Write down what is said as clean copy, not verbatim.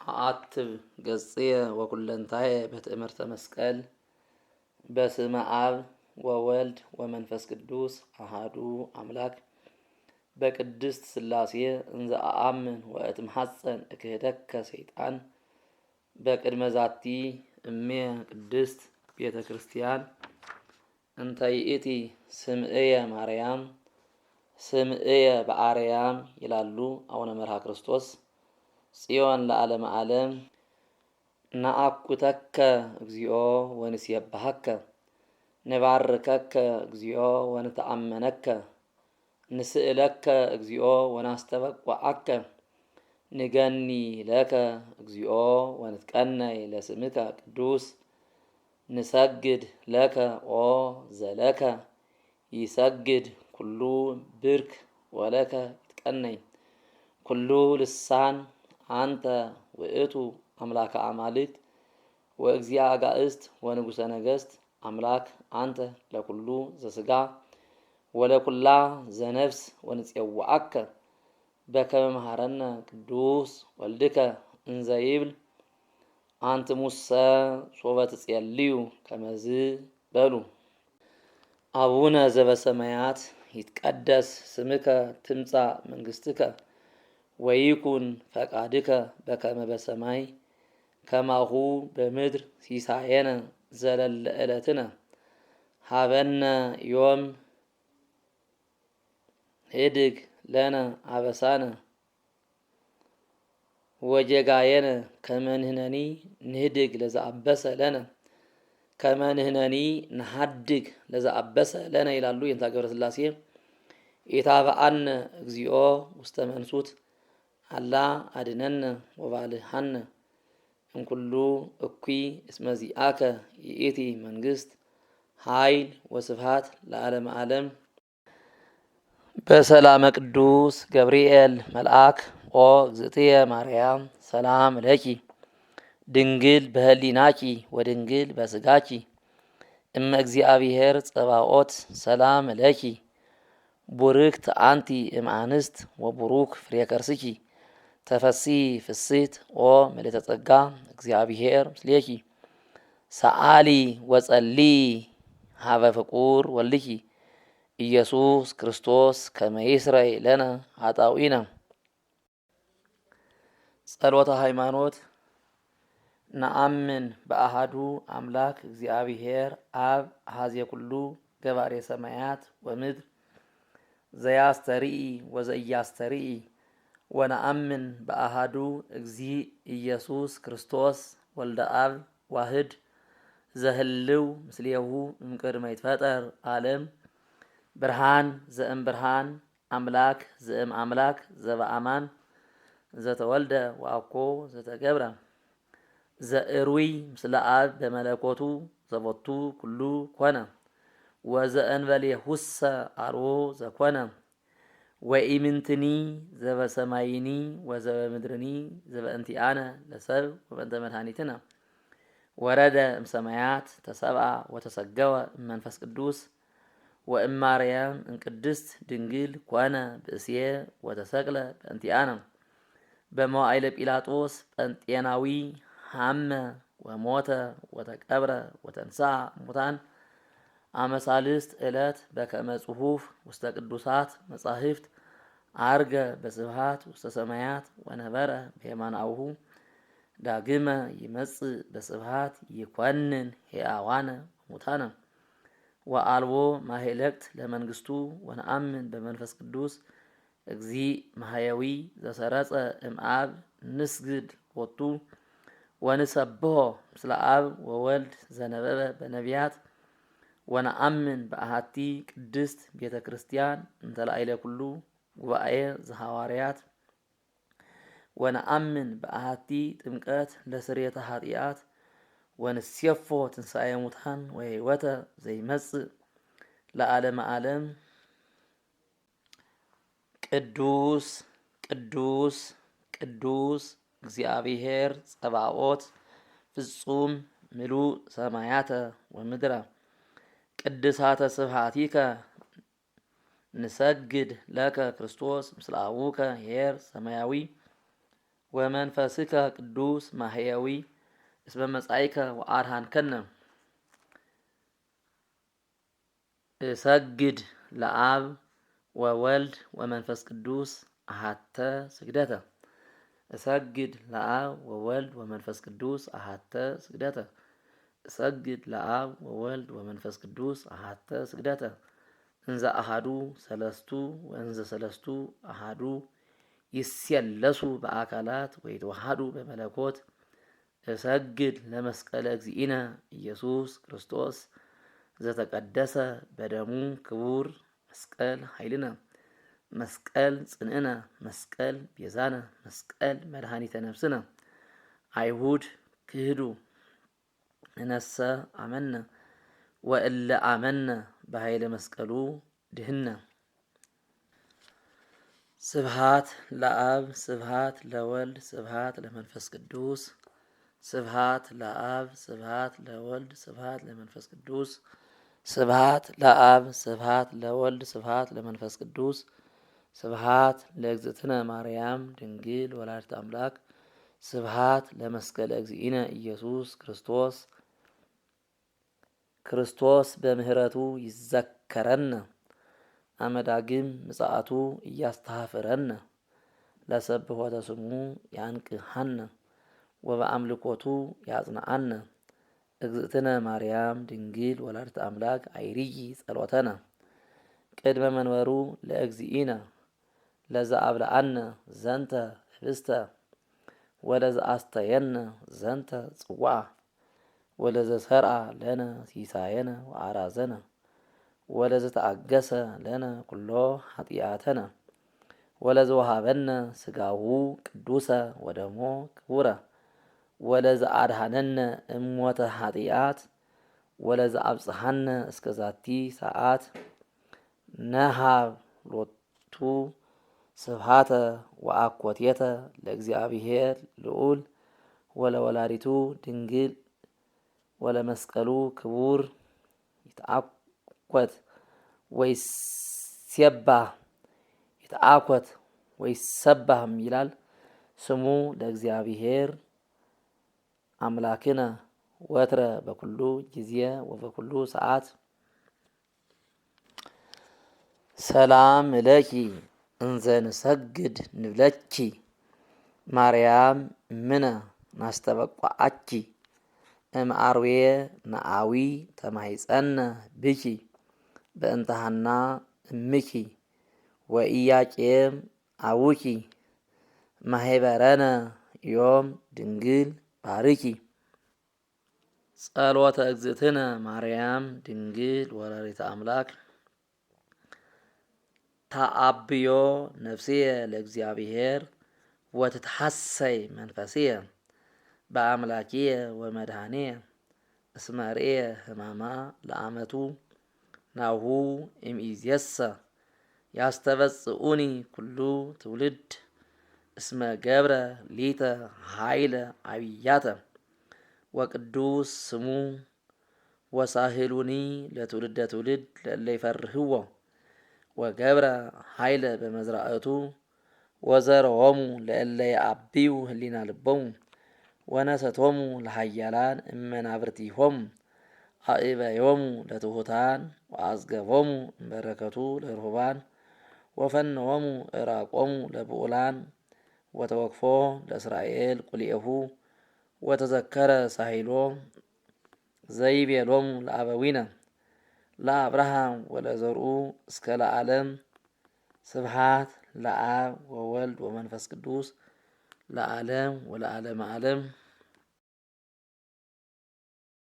አአትብ ገጽየ ወኩለንታየ በትእምርተ መስቀል በስመ አብ ወወልድ ወመንፈስ ቅዱስ አሃዱ አምላክ በቅድስት ሥላሴ እንዘ አአምን ወእትምሐፀን እክህደከ ሰይጣን በቅድመ ዛቲ እሜ ቅድስት ቤተ ክርስቲያን እንተ ይእቲ ስምዕየ ማርያም ስምዕየ በአርያም ይላሉ አቡነ መርሃ ክርስቶስ። ጽዮን ለዓለመ ዓለም ነአኩተከ እግዚኦ ወንሴብሐከ ንባርከከ እግዚኦ ወንተአመነከ ንስእለከ እግዚኦ ወናስተበቋዐከ ንገኒ ለከ እግዚኦ ወንትቀነይ ለስምከ ቅዱስ ንሰግድ ለከ ኦ ዘለከ ይሰግድ ኩሉ ብርክ ወለከ ይትቀነይ ኩሉ ልሳን አንተ ውእቱ አምላከ አማልክት ወእግዚአ አጋእዝት ወንጉሰ ነገስት አምላክ አንተ ለኩሉ ዘስጋ ወለኩላ ዘነፍስ ወንፄውዐከ በከመ መሃረነ ቅዱስ ወልድከ እንዘ ይብል አንትሙሰ ሶበ ትጼልዩ ከመዝ በሉ። አቡነ ዘበሰማያት ይትቀደስ ስምከ ትምጻእ መንግሥትከ ወይኩን ፈቃድከ በከመ በሰማይ ከማሁ በምድር ሲሳየነ ዘለለ ዕለትነ ሀበነ ዮም ህድግ ለነ አበሳነ ወጌጋየነ ከመ ንሕነኒ ንህድግ ለዘአበሰ ለነ ከመ ንሕነኒ ንሐድግ ለዘአበሰ ለነ ይላሉ የእንታ ገብረ ሥላሴ። ኢታብአነ እግዚኦ ውስተ መንሱት አላ አድነነ ወባልሐነ እምኩሉ እኩይ እስመ ዚአከ ይእቲ መንግሥት ኃይል ወስብሐት ለዓለመ ዓለም። በሰላመ ቅዱስ ገብርኤል መልአክ ኦ እግዝእትየ ማርያም ሰላም ለኪ ድንግል በህሊናኪ ወድንግል በስጋኪ እመ እግዚአብሔር ጸባኦት ሰላም ለኪ ቡርክት አንቲ እምአንስት ወቡሩክ ፍሬ ከርስኪ ተፈሲ ፍስሕት ኦ ምልዕተ ጸጋ እግዚአብሔር ምስሌኪ ሰአሊ ወጸሊ ሀበ ፍቁር ወልድኪ ኢየሱስ ክርስቶስ ከመ ይስረይ ለነ ኃጣውኢነ። ጸሎተ ሃይማኖት። ነአምን በአሃዱ አምላክ እግዚአብሔር አብ አኀዜ ኩሉ ገባሬ ሰማያት ወምድር ዘያስተርኢ ወዘኢያስተርኢ ወነአምን በአሃዱ እግዚእ ኢየሱስ ክርስቶስ ወልደ አብ ዋህድ ዘህልው ምስሌሁ እምቅድመ ይትፈጠር ዓለም ብርሃን ዘእም ብርሃን አምላክ ዘእም አምላክ ዘበአማን ዘተወልደ ወአኮ ዘተገብረ ዘእሩይ ምስለ አብ በመለኮቱ ዘቦቱ ኩሉ ኮነ ወዘእንበሌሁሰ አልቦ ዘኮነ ወኢምንትኒ ዘበሰማይኒ ወዘበምድርኒ ዘበእንቲአነ ለሰብ ወበእንተ መድኃኒትነ ወረደ እምሰማያት ተሰብአ ወተሰገወ እመንፈስ ቅዱስ ወእማርያም እንቅድስት ድንግል ኮነ ብእስየ ወተሰቅለ በእንቲአነ በመዋዕለ ጲላጦስ ጰንጤናዊ ሐመ ወሞተ ወተቀብረ ወተንሥአ እሙታን አመ ሣልስት ዕለት በከመ ጽሑፍ ውስተ ቅዱሳት መጻሕፍት አርገ በስብሐት ውስተ ሰማያት ወነበረ በየማነ አቡሁ ዳግመ ይመጽእ በስብሐት ይኰንን ሕያዋነ ወሙታነ ወአልቦ ማኅለቅት ለመንግሥቱ ወነአምን በመንፈስ ቅዱስ እግዚእ ማሕየዊ ዘሰረጸ እምአብ ንስግድ ሎቱ ወንሰብሖ ምስለ አብ ወወልድ ዘነበበ በነቢያት ወነአምን በአሐቲ ቅድስት ቤተ ክርስቲያን እንተ ላዕለ ኩሉ ጉባኤ ዘሐዋርያት ወነአምን በአሐቲ ጥምቀት ለስርየተ ኃጢአት ወንሴፎ ትንሣኤ ሙታን ወሕይወተ ዘይመጽእ ለዓለመ ዓለም። ቅዱስ ቅዱስ ቅዱስ እግዚአብሔር ጸባኦት ፍጹም ምሉእ ሰማያተ ወምድረ ቅድሳተ ስብሐቲከ ንሰግድ ለከ ክርስቶስ ምስለ አቡከ ኄር ሰማያዊ ወመንፈስከ ቅዱስ ማህያዊ እስመ መጻኢከ ወአድኃንከነ እሰግድ ለአብ ወወልድ ወመንፈስ ቅዱስ አሐተ ስግደተ እሰግድ ለአብ ወወልድ ወመንፈስ ቅዱስ አሐተ ስግደተ እሰግድ ለአብ ወወልድ ወመንፈስ ቅዱስ አሐተ ስግደተ እንዘ አሐዱ ሰለስቱ ወእንዘ ሰለስቱ አሐዱ ይስየለሱ በአካላት ወይተዋሃዱ በመለኮት እሰግድ ለመስቀለ እግዚእነ ኢየሱስ ክርስቶስ ዘተቀደሰ በደሙ ክቡር መስቀል ኃይልነ መስቀል ጽንዕነ መስቀል ቤዛነ መስቀል መድኃኒተ ነፍስነ አይሁድ ክህዱ እነሰ አመነ ወእለ አመነ በኃይለ መስቀሉ ድህነ። ስብሃት ለአብ ስብሃት ለወልድ ስብሃት ለመንፈስ ቅዱስ ስብሃት ለአብ ስብሃት ለወልድ ስብሃት ለመንፈስ ቅዱስ ስብሃት ለአብ ስብሃት ለወልድ ስብሃት ለመንፈስ ቅዱስ ስብሃት ለእግዝእትነ ማርያም ድንግል ወላዲተ አምላክ ስብሃት ለመስቀለ እግዚእነ ኢየሱስ ክርስቶስ ክርስቶስ በምህረቱ ይዘከረነ አመዳግም ምጽአቱ እያስተሐፍረነ ለሰብሖተ ስሙ ያንቅሐነ ወበአምልኮቱ ያጽንዓነ እግዝእትነ ማርያም ድንግል ወላዲተ አምላክ አይርይ ጸሎተነ ቅድመ መንበሩ ለእግዚእነ ለዘአብልዐነ ዘንተ ህብስተ ወለዘአስተየነ ዘንተ ጽዋዐ ወለዘሰርዐ ለነ ሲሳየነ ወአራዘነ ወለዘተአገሰ ለነ ኩሎ ኃጢአተነ ወለዘወሃበነ ሥጋሁ ቅዱሰ ወደሞ ክቡረ ወለዘአድኀነነ እሞተ ኃጢአት ወለዘአብጽሐነ እስከ ዛቲ ሰዓት ነሃብ ሎቱ ስብሃተ ወአኮቴተ ለእግዚአብሔር ልዑል ወለወላዲቱ ድንግል ወለመስቀሉ ክቡር ይትአኰት ወይሴባህ ይትአኰት ወይሰባህም ይላል። ስሙ ለእግዚአብሔር አምላክነ ወትረ በኩሉ ጊዜ ወበኩሉ ሰዓት። ሰላም እለኪ እንዘ ንሰግድ ንብለኪ ማርያም እምነ ናስተበቋአኪ እምአርዌ ነአዊ ተማሂፀነ ብኪ በእንተ ሐና እምኪ ወኢያቄም አቡኪ ማህበረነ ዮም ድንግል ባርኪ። ጸሎተ እግዝእትነ ማርያም ድንግል ወላዲተ አምላክ ተአብዮ ነፍስየ ለእግዚአብሔር ወትትሐሰይ መንፈስየ በአምላኪየ ወመድኃኒየ እስመ ርእየ ሕማማ ለአመቱ ናሁ እምይእዜሰ ያስተበጽኡኒ ኩሉ ትውልድ እስመ ገብረ ሊተ ኃይለ አብያተ ወቅዱስ ስሙ ወሳህሉኒ ለትውልደ ትውልድ ለእለ ይፈርህዎ ወገብረ ኃይለ በመዝራእቱ ወዘረዎሙ ለእለ ይዐብዩ ህሊና ልቦሙ ወነሰቶሙ ለኃያላን እመናብርቲሆሙ አእበዮሙ ለትሑታን ወአዝገቦሙ እምበረከቱ ለርሁባን ወፈነዎሙ ዕራቆሙ ለብዑላን ወተወክፎ ለእስራኤል ቁልኤሁ ወተዘከረ ሳሂሎ ዘይቤሎሙ ለአበዊነ ለአብርሃም ወለዘርኡ እስከ ለዓለም። ስብሃት ለአብ ወወልድ ወመንፈስ ቅዱስ ለዓለም ወለዓለመ ዓለም።